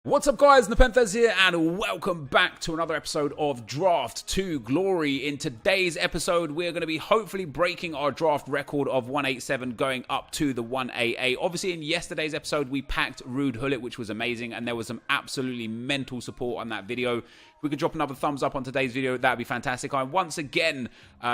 What's up guys, NepentheZ here and welcome back to another episode of Draft to Glory. In today's episode we're going to be hopefully breaking our draft record of 187 going up to the 188. Obviously in yesterday's episode we packed Ruud Gullit, which was amazing, and there was some absolutely mental support on that video. If we could drop another thumbs up on today's video, that would be fantastic. I'm once again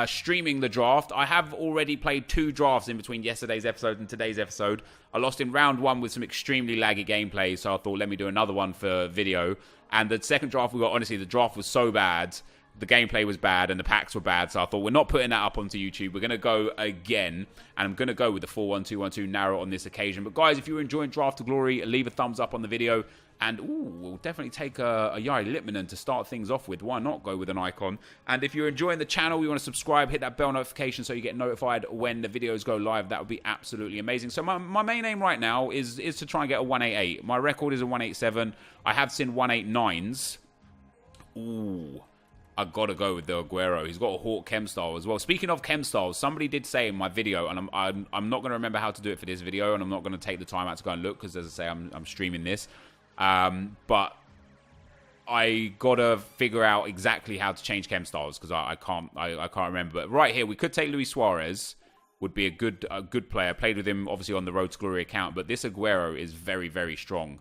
streaming the draft. I have already played 2 drafts in between yesterday's episode and today's episode. I lost in round 1 with some extremely laggy gameplay, so I thought let me do another one for video. And the second draft we got, honestly, the draft was so bad, the gameplay was bad, and the packs were bad, so I thought we're not putting that up onto YouTube. We're going to go again, and I'm going to go with the 4-1-2-1-2 narrow on this occasion. But guys, if you're enjoying Draft to Glory, leave a thumbs up on the video. And we'll definitely take a Jari Litmanen to start things off with. Why not go with an icon? And if you're enjoying the channel, you want to subscribe, hit that bell notification so you get notified when the videos go live. That would be absolutely amazing. So my main aim right now is to try and get a 188. My record is a 187. I have seen 189s. Ooh, I got to go with the Aguero. He's got a Hawk chem style as well. Speaking of chem styles, somebody did say in my video, and I'm not going to remember how to do it for this video, and I'm not going to take the time out to go and look, because as I say, I'm streaming this. But I gotta figure out exactly how to change chem styles, because I can't remember. But right here, we could take Luis Suarez. Would be a good player. Played with him obviously on the Road to Glory account, but this Aguero is very, very strong.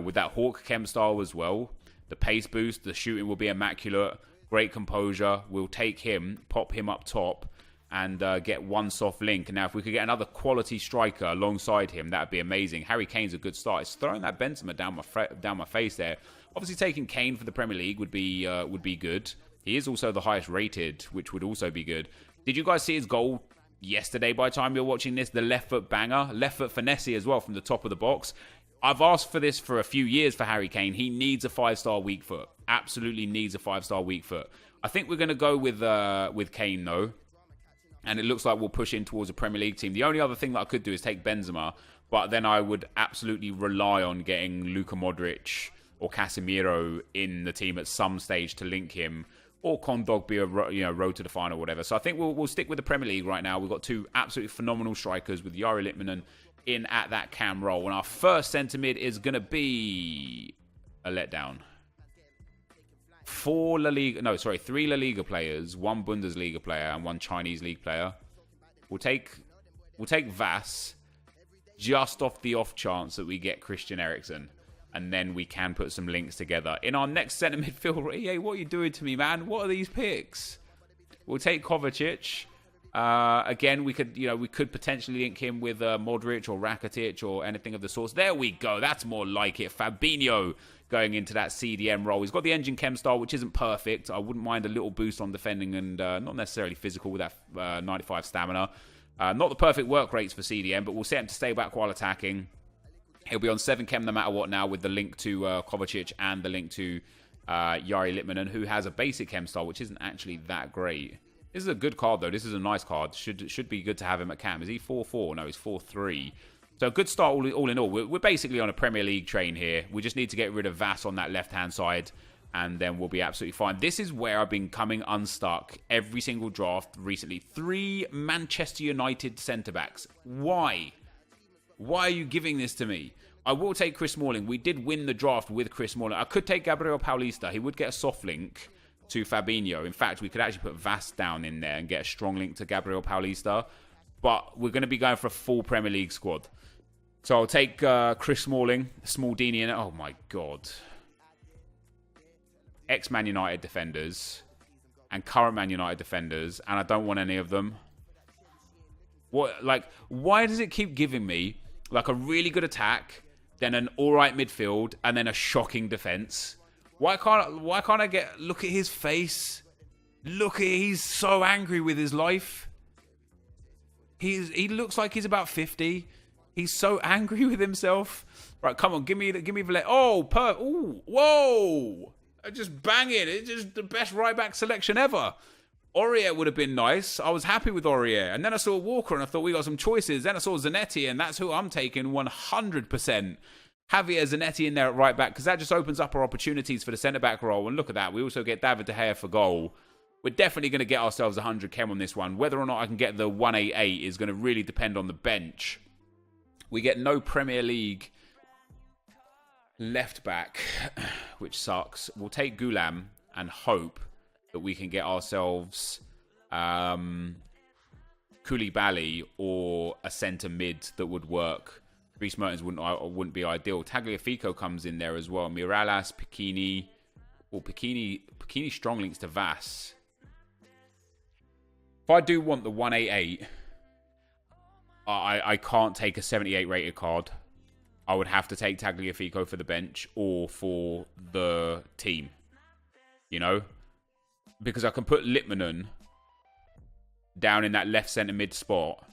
With that Hawk chem style as well, the pace boost, the shooting will be immaculate. Great composure. We'll take him, pop him up top, and get one soft link. Now, if we could get another quality striker alongside him, that would be amazing. Harry Kane's a good start. It's throwing that Benzema down my face there. Obviously, taking Kane for the Premier League would be good. He is also the highest rated, which would also be good. Did you guys see his goal yesterday by the time you're watching this? The left foot banger, left foot finesse as well from the top of the box. I've asked for this for a few years for Harry Kane. He needs a 5-star weak foot. Absolutely needs a 5-star weak foot. I think we're going to go with Kane though. And it looks like we'll push in towards a Premier League team. The only other thing that I could do is take Benzema, but then I would absolutely rely on getting Luka Modric or Casemiro in the team at some stage to link him, or Kondogbia, road to the final, or whatever. So I think we'll stick with the Premier League right now. We've got 2 absolutely phenomenal strikers with Jari Litmanen in at that cam role. And our first centre mid is going to be a letdown. 3 La Liga players, 1 Bundesliga player, and 1 Chinese league player. We'll take Vass just off the off chance that we get Christian Eriksen, and then we can put some links together. In our next centre midfield, EA, what are you doing to me, man? What are these picks? We'll take Kovacic. Again, we could potentially link him with Modric or Rakitic or anything of the sort. There we go. That's more like it. Fabinho going into that CDM role. He's got the engine chem style, which isn't perfect. I wouldn't mind a little boost on defending and not necessarily physical with that 95 stamina. Not the perfect work rates for CDM, but we'll set him to stay back while attacking. He'll be on 7 chem no matter what now, with the link to Kovacic and the link to Jari Litmanen, who has a basic chem style, which isn't actually that great. This is a good card, though. This is a nice card. Should be good to have him at cam. Is he 4-4? No, he's 4-3. So a good start all in all. We're basically on a Premier League train here. We just need to get rid of Vass on that left-hand side, and then we'll be absolutely fine. This is where I've been coming unstuck every single draft recently. 3 Manchester United centre-backs. Why? Why are you giving this to me? I will take Chris Smalling. We did win the draft with Chris Smalling. I could take Gabriel Paulista. He would get a soft link to Fabinho. In fact, we could actually put Vass down in there and get a strong link to Gabriel Paulista. But we're going to be going for a full Premier League squad. So I'll take Chris Smalling, Smaldini, and oh my god. Ex-Man United defenders and current Man United defenders, and I don't want any of them. Why does it keep giving me like a really good attack, then an alright midfield, and then a shocking defense? Why can't I look at his face? He's so angry with his life. He looks like he's about 50. He's so angry with himself. Right, come on, give me the ooh, whoa! Just bang it. It's just the best right back selection ever. Aurier would have been nice. I was happy with Aurier. And then I saw Walker and I thought we got some choices. Then I saw Zanetti, and that's who I'm taking 100%. Javier Zanetti in there at right back, because that just opens up our opportunities for the centre-back role. And look at that. We also get David De Gea for goal. We're definitely going to get ourselves 100 chem on this one. Whether or not I can get the 188 is going to really depend on the bench. We get no Premier League Left back, which sucks. We'll take Gulam and hope that we can get ourselves Koulibaly or a centre mid that would work. Reece Mertens wouldn't be ideal. Tagliafico comes in there as well. Miralas, Picchini. Well, Picchini strong links to Vass. If I do want the 188, I can't take a 78 rated card. I would have to take Tagliafico for the bench or for the team. You know? Because I can put Litmanen down in that left centre mid spot.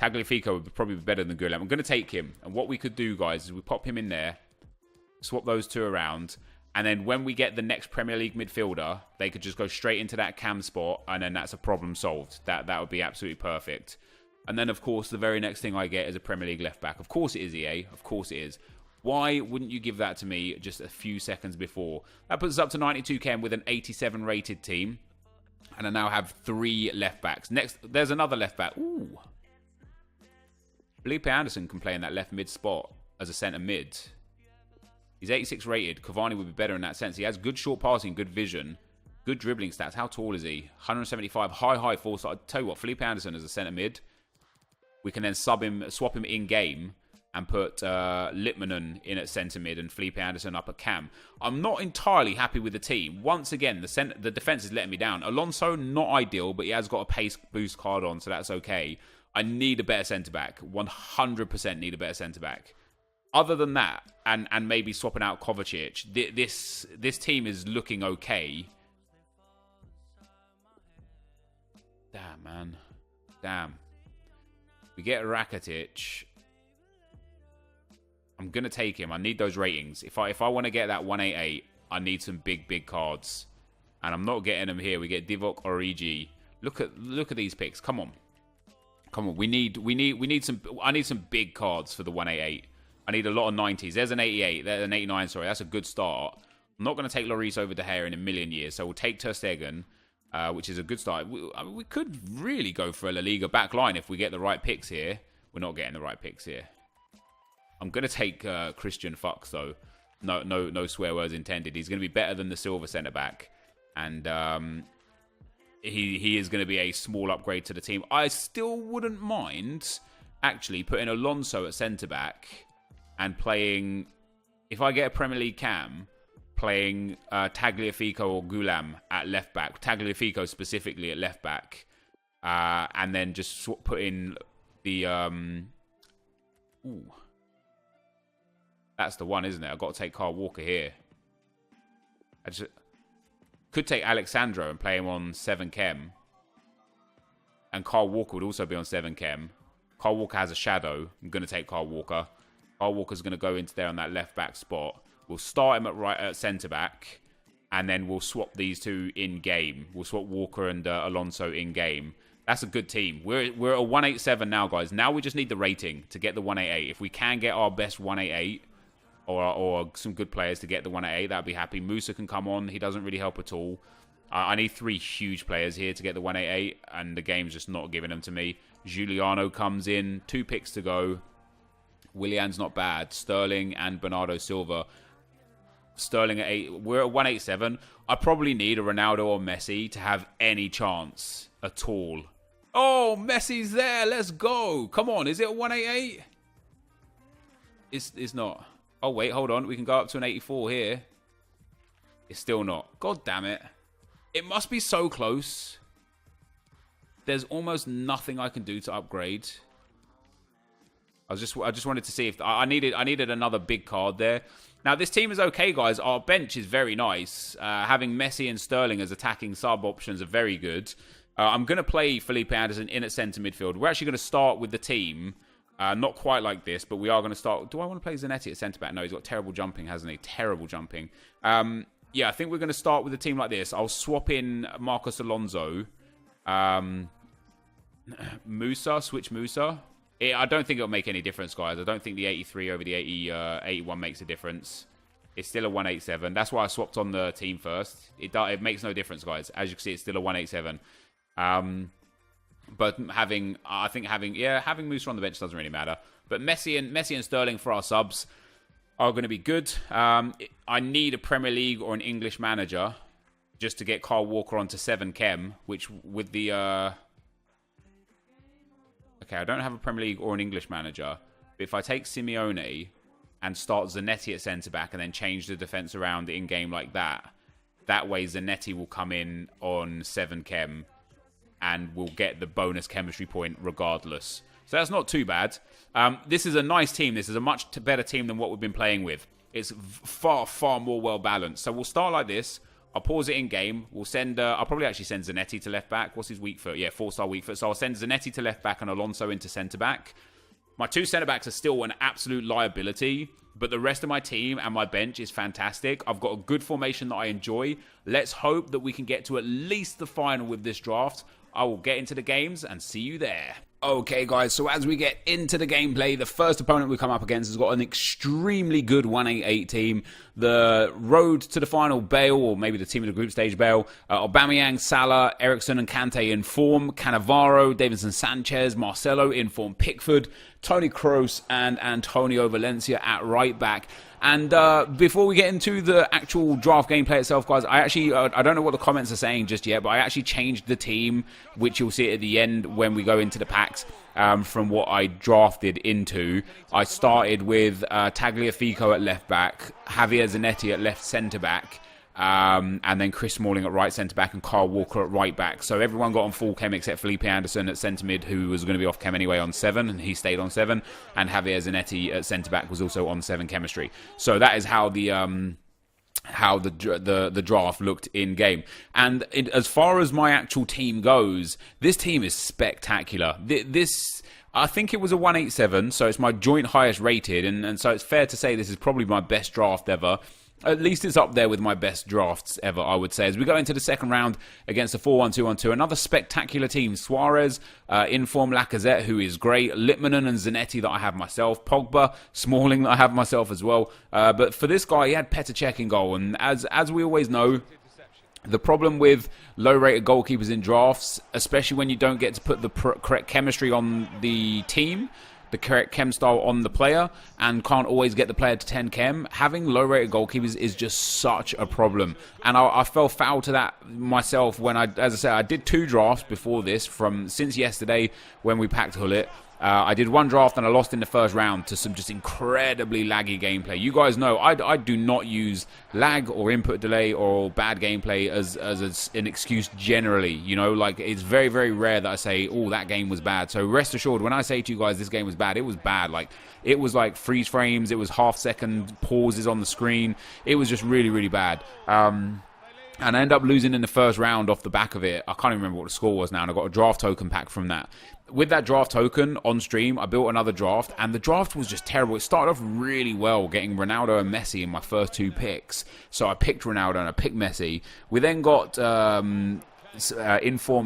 Tagliafico would probably be better than Gulam. I'm going to take him. And what we could do, guys, is we pop him in there, swap those two around, and then when we get the next Premier League midfielder, they could just go straight into that cam spot, and then that's a problem solved. That would be absolutely perfect. And then, of course, the very next thing I get is a Premier League left back. Of course it is, EA. Of course it is. Why wouldn't you give that to me just a few seconds before? That puts us up to 92k with an 87 rated team. And I now have 3 left backs. Next, there's another left back. Ooh. Felipe Anderson can play in that left mid spot as a centre mid. He's 86 rated. Cavani would be better in that sense. He has good short passing, good vision, good dribbling stats. How tall is he? 175. High force. I'll tell you what, Felipe Anderson as a centre mid. We can then swap him in game and put Litmanen in at centre mid and Felipe Anderson up at cam. I'm not entirely happy with the team. Once again, the defence is letting me down. Alonso, not ideal, but he has got a pace boost card on, so that's okay. I need a better centre-back. 100% need a better centre-back. Other than that, and maybe swapping out Kovacic, this team is looking okay. Damn, man. Damn. We get Rakitic. I'm going to take him. I need those ratings. If I want to get that 188, I need some big cards. And I'm not getting them here. We get Divock Origi. Look at these picks. Come on. We need some. I need some big cards for the 188. I need a lot of 90s. There's an 88. There's an 89. Sorry, that's a good start. I'm not going to take Lloris over De Gea in a million years. So we'll take Ter Stegen, which is a good start. We could really go for a La Liga back line if we get the right picks here. We're not getting the right picks here. I'm going to take Christian Fuchs, though. No swear words intended. He's going to be better than the silver centre-back. And he is going to be a small upgrade to the team. I still wouldn't mind, actually, putting Alonso at centre-back and playing, if I get a Premier League cam, playing Tagliafico or Gulam at left-back. Tagliafico specifically at left-back. And then just put in the... Ooh. That's the one, isn't it? I've got to take Kyle Walker here. I just could take Alexandro and play him on 7 chem. And Kyle Walker would also be on 7 chem. Kyle Walker has a shadow. I'm going to take Kyle Walker. Kyle Walker's going to go into there on that left back spot. We'll start him at centre back. And then we'll swap these two in game. We'll swap Walker and Alonso in game. That's a good team. We're at 187 now, guys. Now we just need the rating to get the 188. If we can get our best 188 or some good players to get the 188, that'd be happy. Musa can come on. He doesn't really help at all. I need 3 huge players here to get the 188, and the game's just not giving them to me. Giuliano comes in. 2 picks to go. Willian's not bad. Sterling and Bernardo Silva. Sterling at 8. We're at 187. I probably need a Ronaldo or Messi to have any chance at all. Oh, Messi's there. Let's go. Come on. Is it a 188? It's not. Oh, wait. Hold on. We can go up to an 84 here. It's still not. God damn it. It must be so close. There's almost nothing I can do to upgrade. I just wanted to see if I needed another big card there. Now this team is okay, guys. Our bench is very nice. Having Messi and Sterling as attacking sub options are very good. I'm going to play Felipe Anderson in at centre midfield. We're actually going to start with the team. Not quite like this, but we are going to start. Do I want to play Zanetti at centre back? No, he's got terrible jumping, hasn't he? Terrible jumping. Yeah, I think we're going to start with a team like this. I'll swap in Marcos Alonso. Musa, switch Musa. I don't think it'll make any difference, guys. I don't think the 83 over the 81 makes a difference. It's still a 187. That's why I swapped on the team first. It makes no difference, guys. As you can see, it's still a 187. But having Musa on the bench doesn't really matter. But Messi and Sterling for our subs. are going to be good. I need a Premier League or an English manager just to get Kyle Walker onto 7 chem, which with the... Okay, I don't have a Premier League or an English manager. But if I take Simeone and start Zanetti at centre-back and then change the defence around in-game like that, that way Zanetti will come in on 7 chem and will get the bonus chemistry point regardless. So that's not too bad. This is a nice team. This is a much better team than what we've been playing with. It's far, far more well-balanced. So we'll start like this. I'll pause it in game. We'll send. I'll probably actually send Zanetti to left back. What's his weak foot? Yeah, 4-star weak foot. So I'll send Zanetti to left back and Alonso into centre back. My 2 centre backs are still an absolute liability, but the rest of my team and my bench is fantastic. I've got a good formation that I enjoy. Let's hope that we can get to at least the final with this draft. I will get into the games and see you there. Okay, guys, so as we get into the gameplay, the first opponent we come up against has got an extremely good 188 team. The road to the final, Bale, or maybe the team of the group stage, Bale, Aubameyang, Salah, Eriksen and Kante in form, Cannavaro, Davinson Sanchez, Marcelo in form, Pickford, Toni Kroos and Antonio Valencia at right back. And before we get into the actual draft gameplay itself, guys, I actually, I don't know what the comments are saying just yet, but I actually changed the team, which you'll see at the end when we go into the packs, from what I drafted into. I started with Tagliafico at left back, Javier Zanetti at left centre-back, and then Chris Smalling at right centre-back and Kyle Walker at right back. So everyone got on full chem except Felipe Anderson at centre-mid, who was going to be off chem anyway on 7, and he stayed on 7. And Javier Zanetti at centre-back was also on 7 chemistry. So that is how the draft looked in game. And as far as my actual team goes, this team is spectacular. This, I think it was a 187, so it's my joint highest rated, and so it's fair to say this is probably my best draft ever. At least it's up there with my best drafts ever, I would say. As we go into the second round against the 4-1-2-1-2, another spectacular team. Suarez, in form Lacazette, who is great. Litmanen and Zanetti that I have myself. Pogba, Smalling that I have myself as well. But for this guy, he had Petr Cech in goal. And as we always know, the problem with low-rated goalkeepers in drafts, especially when you don't get to put the correct chemistry on the team, the correct chem style on the player, and can't always get the player to 10 chem, having low-rated goalkeepers is just such a problem. And I fell foul to that myself when as I said, I did 2 drafts before this, since yesterday when we packed Hullet. I did 1 draft and I lost in the first round to some just incredibly laggy gameplay. You guys know I do not use lag or input delay or bad gameplay as an excuse generally. You know, like it's very, very rare that I say, oh, that game was bad. So rest assured, when I say to you guys this game was bad, it was bad. Like it was like freeze frames, it was half-second pauses on the screen. It was just really, really bad. And I ended up losing in the first round off the back of it. I can't even remember what the score was now, and I got a draft token pack from that. With that draft token on stream, I built another draft, and the draft was just terrible. It started off really well, getting Ronaldo and Messi in my first 2 picks. So I picked Ronaldo and I picked Messi. We then got in-form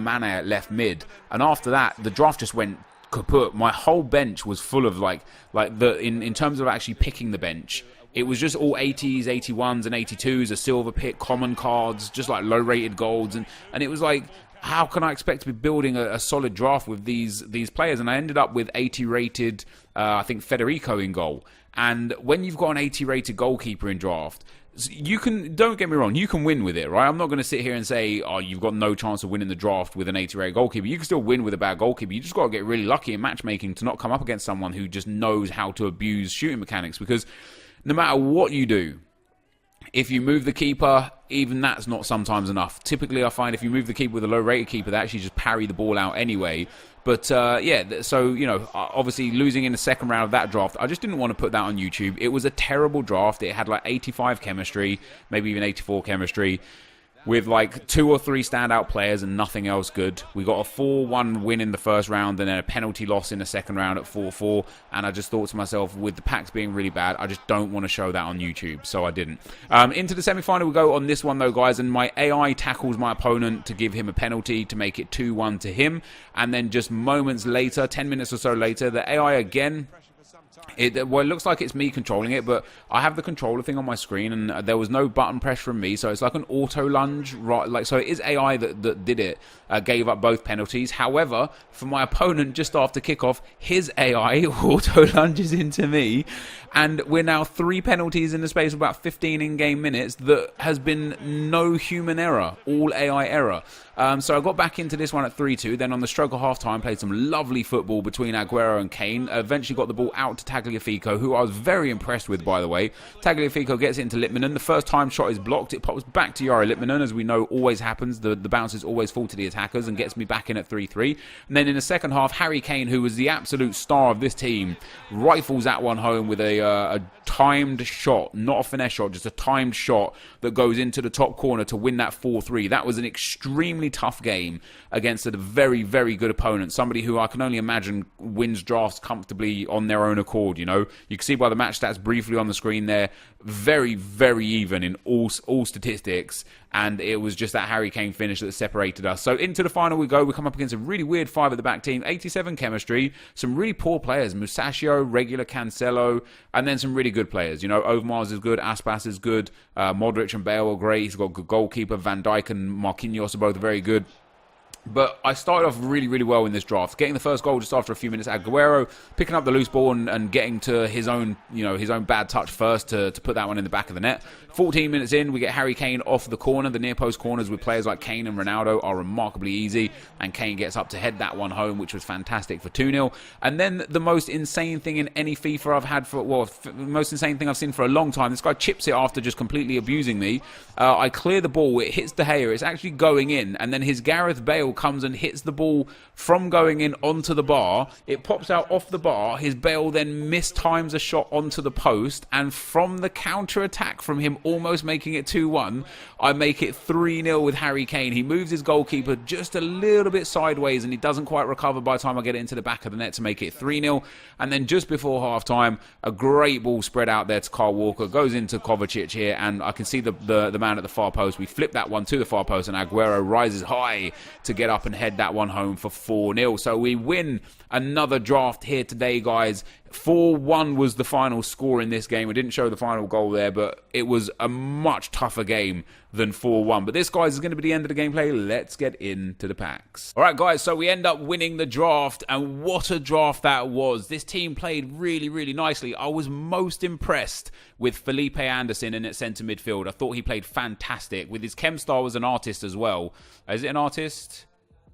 Mane at left mid, and after that, the draft just went kaput. My whole bench was full of in terms of actually picking the bench, it was just all 80s, 81s, and 82s, a silver pick, common cards, just like low-rated golds. And it was like, how can I expect to be building a solid draft with these players? And I ended up with 80-rated, I think, Federico in goal. And when you've got an 80-rated goalkeeper in draft, you can, don't get me wrong, you can win with it, right? I'm not going to sit here and say, oh, you've got no chance of winning the draft with an 80-rated goalkeeper. You can still win with a bad goalkeeper. You just got to get really lucky in matchmaking to not come up against someone who just knows how to abuse shooting mechanics, because no matter what you do, if you move the keeper, even that's not sometimes enough. Typically, I find if you move the keeper with a low-rated keeper, they actually just parry the ball out anyway. But, yeah, so, you know, obviously losing in the second round of that draft, I just didn't want to put that on YouTube. It was a terrible draft. It had like 85 chemistry, maybe even 84 chemistry, with like 2 or 3 standout players and nothing else good. We got a 4-1 win in the first round and then a penalty loss in the second round at 4-4. And I just thought to myself, with the packs being really bad, I just don't want to show that on YouTube. So I didn't. Into the semi-final we go on this one though, guys. And my AI tackles my opponent to give him a penalty to make it 2-1 to him. And then just moments later, 10 minutes or so later, the AI again, Well, it looks like it's me controlling it, but I have the controller thing on my screen, and there was no button press from me, so it's like an auto lunge, right? Like, so it is AI that did it, gave up both penalties. However, for my opponent, just after kickoff, his AI auto lunges into me, and we're now 3 penalties in the space of about 15 in-game minutes. That has been no human error, all AI error. So I got back into this one at 3-2. Then on the stroke of half-time, played some lovely football between Aguero and Kane. Eventually got the ball out to Tagliafico, who I was very impressed with, by the way. Tagliafico gets it into Lippmann. The first time shot is blocked. It pops back to Yari Lippmann, as we know always happens. The bounces always fall to the attackers and gets me back in at 3-3. And then in the second half, Harry Kane, who was the absolute star of this team, rifles that one home with a timed shot, not a finesse shot, just a timed shot that goes into the top corner to win that 4-3. That was an extremely tough game against a very, very good opponent. Somebody who I can only imagine wins drafts comfortably on their own accord, you know. You can see by the match stats briefly on the screen there, very, very even in all statistics. And it was just that Harry Kane finish that separated us. So into the final we go. We come up against a really weird 5 at the back team. 87 chemistry. Some really poor players. Musacchio, regular Cancelo. And then some really good players. You know, Overmars is good. Aspas is good. Modric and Bale are great. He's got a good goalkeeper. Van Dijk and Marquinhos are both very good. But I started off really, really well in this draft. Getting the first goal just after a few minutes. Aguero picking up the loose ball and getting to his own, his own bad touch first to put that one in the back of the net. 14 minutes in, we get Harry Kane off the corner. The near post corners with players like Kane and Ronaldo are remarkably easy. And Kane gets up to head that one home, which was fantastic for 2-0. And then the most insane thing in any FIFA I've had the most insane thing I've seen for a long time. This guy chips it after just completely abusing me. I clear the ball. It hits De Gea. It's actually going in. And then his Gareth Bale comes and hits the ball from going in onto the bar. It pops out off the bar. His Bale then mistimes a shot onto the post, and from the counter attack from him almost making it 2-1, I make it 3-0 with Harry Kane. He moves his goalkeeper just a little bit sideways and he doesn't quite recover by the time I get it into the back of the net to make it 3-0. And then just before half time, a great ball spread out there to Kyle Walker, goes into Kovacic here, and I can see the man at the far post. We flip that one to the far post and Aguero rises high to get up and head that one home for 4-0. So we win another draft here today, guys. 4-1 was the final score in this game. We didn't show the final goal there, but it was a much tougher game than 4-1. But this, guys, is going to be the end of the gameplay. Let's get into the packs. All right, guys, so we end up winning the draft, and what a draft that was. This team played really, really nicely. I was most impressed with Felipe Anderson in at centre midfield. I thought he played fantastic. With his chem star was an artist as well. Is it an artist?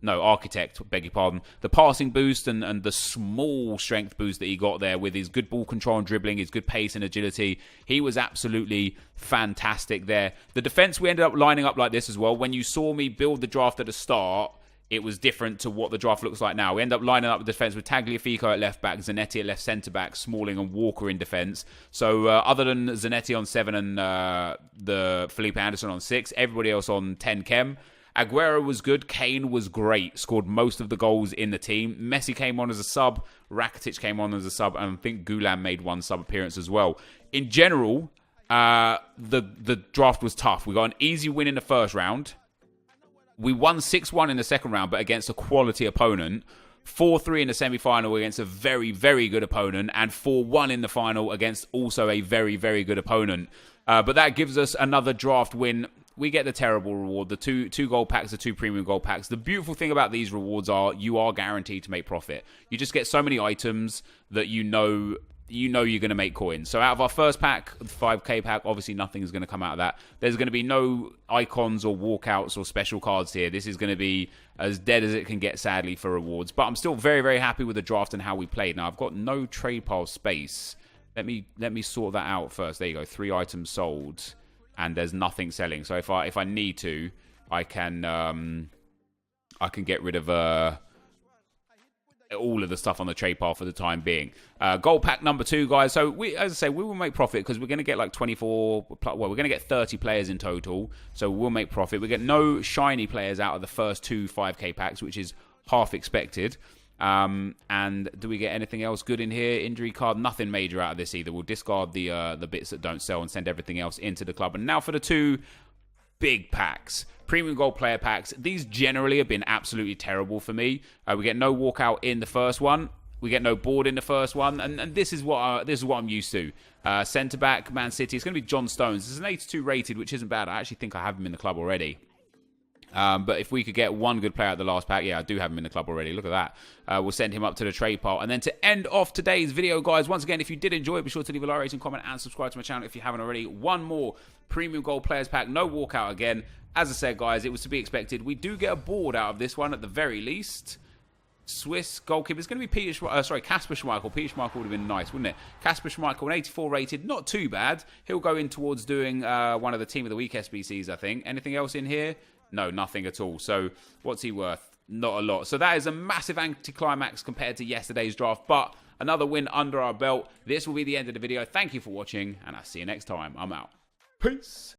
No, architect, beg your pardon. The passing boost and the small strength boost that he got there with his good ball control and dribbling, his good pace and agility. He was absolutely fantastic there. The defence, we ended up lining up like this as well. When you saw me build the draft at the start, it was different to what the draft looks like now. We end up lining up the defence with Tagliafico at left back, Zanetti at left centre back, Smalling and Walker in defence. So other than Zanetti on 7 and the Felipe Anderson on 6, everybody else on 10 chem. Aguero was good. Kane was great. Scored most of the goals in the team. Messi came on as a sub. Rakitic came on as a sub. And I think Gulam made one sub appearance as well. In general, the draft was tough. We got an easy win in the first round. We won 6-1 in the second round, but against a quality opponent. 4-3 in the semi-final against a very, very good opponent. And 4-1 in the final against also a very, very good opponent. But that gives us another draft win. We get the terrible reward, the two gold packs, the 2 premium gold packs. The beautiful thing about these rewards are you are guaranteed to make profit. You just get so many items that you know you're going to make coins. So out of our first pack, the 5k pack, obviously nothing is going to come out of that. There's going to be no icons or walkouts or special cards here. This is going to be as dead as it can get, sadly, for rewards. But I'm still very, very happy with the draft and how we played. Now, I've got no trade pile space. Let me sort that out first. There you go. 3 items sold. And there's nothing selling. So if I need to, I can get rid of all of the stuff on the trade pile for the time being. Gold pack number 2, guys. So as I say, we will make profit because we're going to get like 24. Well, we're going to get 30 players in total. So we'll make profit. We get no shiny players out of the first 2 5k packs, which is half expected. And do we get anything else good in here? Injury card, nothing major out of this either. We'll discard the bits that don't sell and send everything else into the club. And now for the 2 big packs. Premium gold player packs. These generally have been absolutely terrible for me. We get no walkout in the first one. We get no board in the first one, and this is what I'm used to. Centre back, Man City. It's going to be John Stones. It's an 82 rated, which isn't bad. I actually think I have him in the club already. But if we could get one good player at the last pack, yeah, I do have him in the club already. Look at that. We'll send him up to the trade pile. And then to end off today's video, guys, once again, if you did enjoy it, be sure to leave a like, rating, comment, and subscribe to my channel if you haven't already. One more Premium Gold Players Pack. No walkout again. As I said, guys, it was to be expected. We do get a board out of this one at the very least. Swiss goalkeeper. It's going to be Kasper Schmeichel. Peter Schmeichel would have been nice, wouldn't it? Kasper Schmeichel, an 84 rated. Not too bad. He'll go in towards doing one of the Team of the Week SBCs, I think. Anything else in here? No, nothing at all. So what's he worth? Not a lot. So that is a massive anticlimax compared to yesterday's draft, but another win under our belt. This will be the end of the video. Thank you for watching, and I'll see you next time. I'm out. Peace.